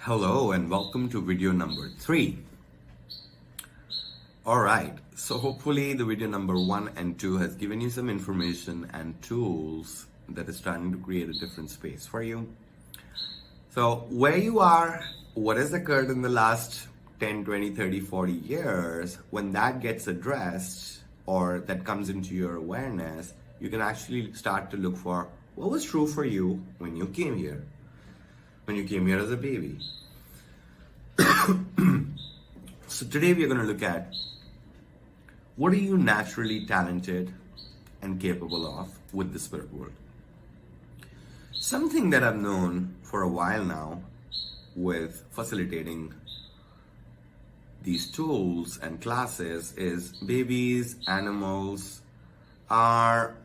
Hello and welcome to video number 3. Alright, so hopefully the video number 1 and 2 has given you some information and tools that is starting to create a different space for you. So where you are, what has occurred in the last 10, 20, 30, 40 years, when that gets addressed or that comes into your awareness, you can actually start to look for what was true for you when you came here. When you came here as a baby. So today we are going to look at what are you naturally talented and capable of with the spirit world. Something that I've known for a while now with facilitating these tools and classes is babies, animals are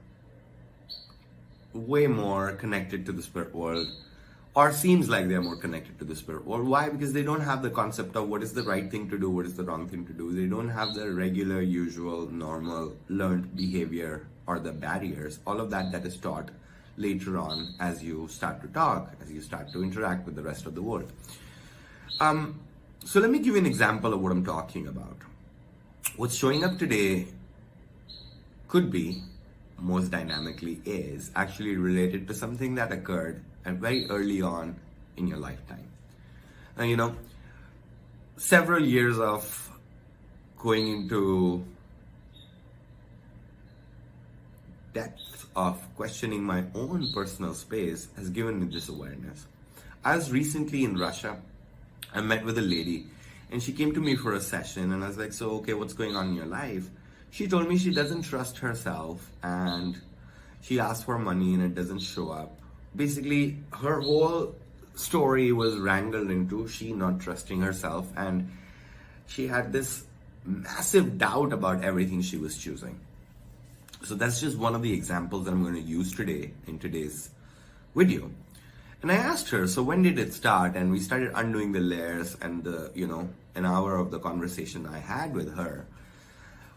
way more connected to the spirit world, or seems like they're more connected to the spirit world. Why? Because they don't have the concept of what is the right thing to do, what is the wrong thing to do. They don't have the regular, usual, normal, learned behavior or the barriers, all of that is taught later on as you start to talk, as you start to interact with the rest of the world. So let me give you an example of what I'm talking about. What's showing up today could be, most dynamically is, actually related to something that occurred and very early on in your lifetime. Now, several years of going into depth of questioning my own personal space has given me this awareness. I was recently in Russia. I met with a lady and she came to me for a session and I was like, so, okay, what's going on in your life? She told me she doesn't trust herself and she asked for money and it doesn't show up. Basically, her whole story was wrangled into she not trusting herself, and she had this massive doubt about everything she was choosing. So that's just one of the examples that I'm going to use today in today's video. And I asked her, so when did it start? And we started undoing the layers and an hour of the conversation I had with her.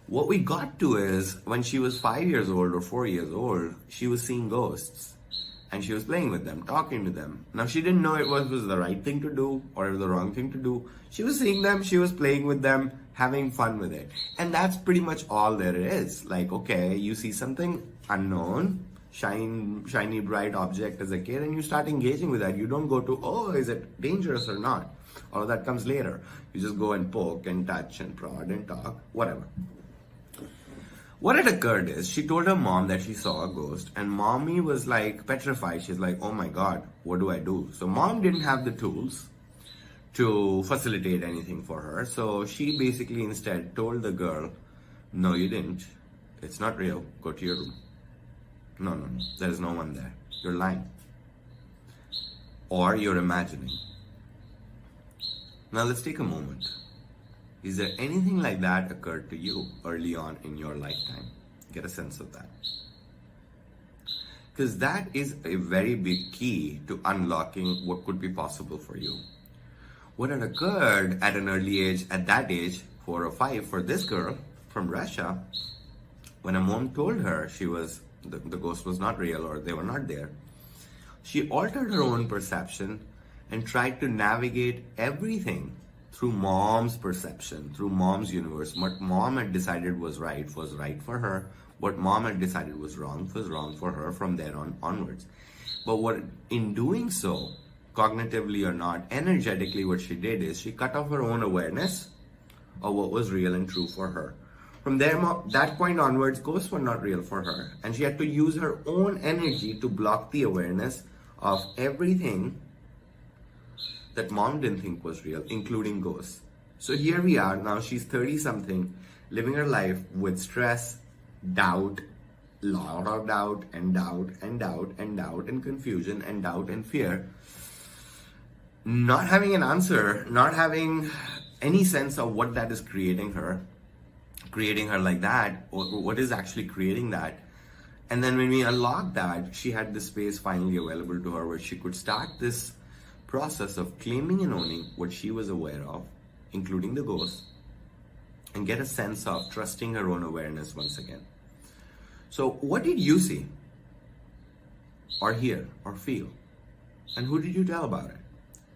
What we got to is when she was 5 years old or 4 years old, she was seeing ghosts. And she was playing with them, talking to them. Now, she didn't know it was the right thing to do or the wrong thing to do. She was seeing them, she was playing with them, having fun with it. And that's pretty much all there is. Like, okay, you see something unknown, shiny, bright object as a kid, and you start engaging with that. You don't go to, oh, is it dangerous or not? All of that comes later. You just go and poke and touch and prod and talk, whatever. What had occurred is she told her mom that she saw a ghost, and mommy was like petrified. She's like, oh my God, what do I do? So mom didn't have the tools to facilitate anything for her. So she basically instead told the girl, no, you didn't. It's not real. Go to your room. No, there is no one there. You're lying. Or you're imagining. Now let's take a moment. Is there anything like that occurred to you early on in your lifetime? Get a sense of that. Because that is a very big key to unlocking what could be possible for you. What had occurred at an early age, at that age, 4 or 5, for this girl from Russia, when a mom told her the ghost was not real or they were not there, she altered her own perception and tried to navigate everything through mom's perception, through mom's universe. What mom had decided was right for her. What mom had decided was wrong for her from there onwards. But in doing so, cognitively or not, energetically what she did is she cut off her own awareness of what was real and true for her. From there, that point onwards, ghosts were not real for her. And she had to use her own energy to block the awareness of everything that mom didn't think was real, including ghosts. So here we are, now she's 30-something, living her life with stress, doubt, lot of doubt and confusion and doubt and fear. Not having an answer, not having any sense of what that is creating her like that, or what is actually creating that. And then when we unlocked that, she had this space finally available to her where she could start this process of claiming and owning what she was aware of, including the ghost, and get a sense of trusting her own awareness once again. So what did you see or hear or feel? And who did you tell about it?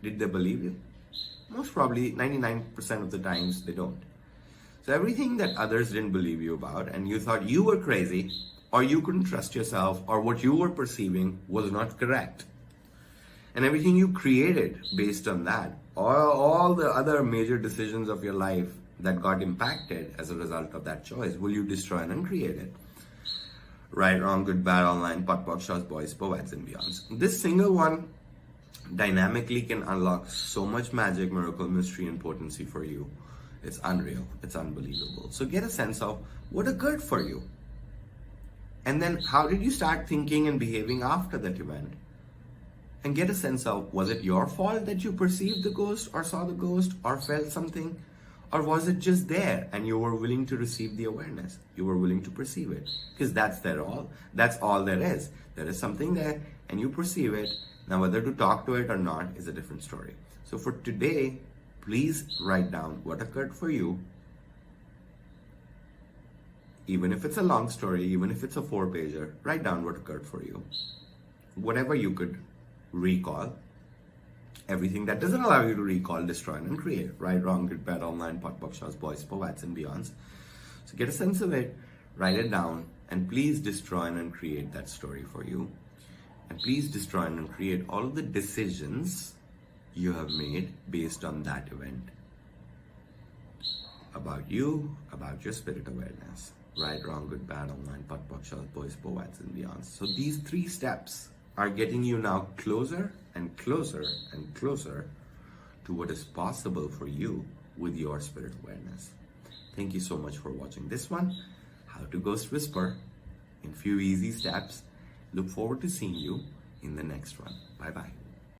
Did they believe you? Most probably 99% of the times they don't. So everything that others didn't believe you about and you thought you were crazy or you couldn't trust yourself or what you were perceiving was not correct. And everything you created based on that, all the other major decisions of your life that got impacted as a result of that choice, will you destroy and uncreate it? Right, wrong, good, bad, online, pot, shots, boys, poets, and beyonds. This single one dynamically can unlock so much magic, miracle, mystery, and potency for you. It's unreal. It's unbelievable. So get a sense of what occurred for you. And then how did you start thinking and behaving after that event? And get a sense of, was it your fault that you perceived the ghost or saw the ghost or felt something? Or was it just there and you were willing to receive the awareness? You were willing to perceive it. Because that's all there is. There is something there and you perceive it. Now whether to talk to it or not is a different story. So for today, please write down what occurred for you. Even if it's a long story, even if it's a 4-pager, write down what occurred for you. Whatever you could recall. Everything that doesn't allow you to recall, destroy, and create. Right, wrong, good, bad, online, pot, shots, boys, poets, and beyonds. So get a sense of it, write it down, and please destroy and create that story for you. And please destroy and create all of the decisions you have made based on that event. About you, about your spirit awareness. Right, wrong, good, bad, online, pot, shots, boys, poets, and beyonds. So these 3 steps are getting you now closer and closer and closer to what is possible for you with your spirit awareness. Thank you so much for watching this one, How to Ghost Whisper in few easy steps. Look forward to seeing you in the next one. Bye-bye.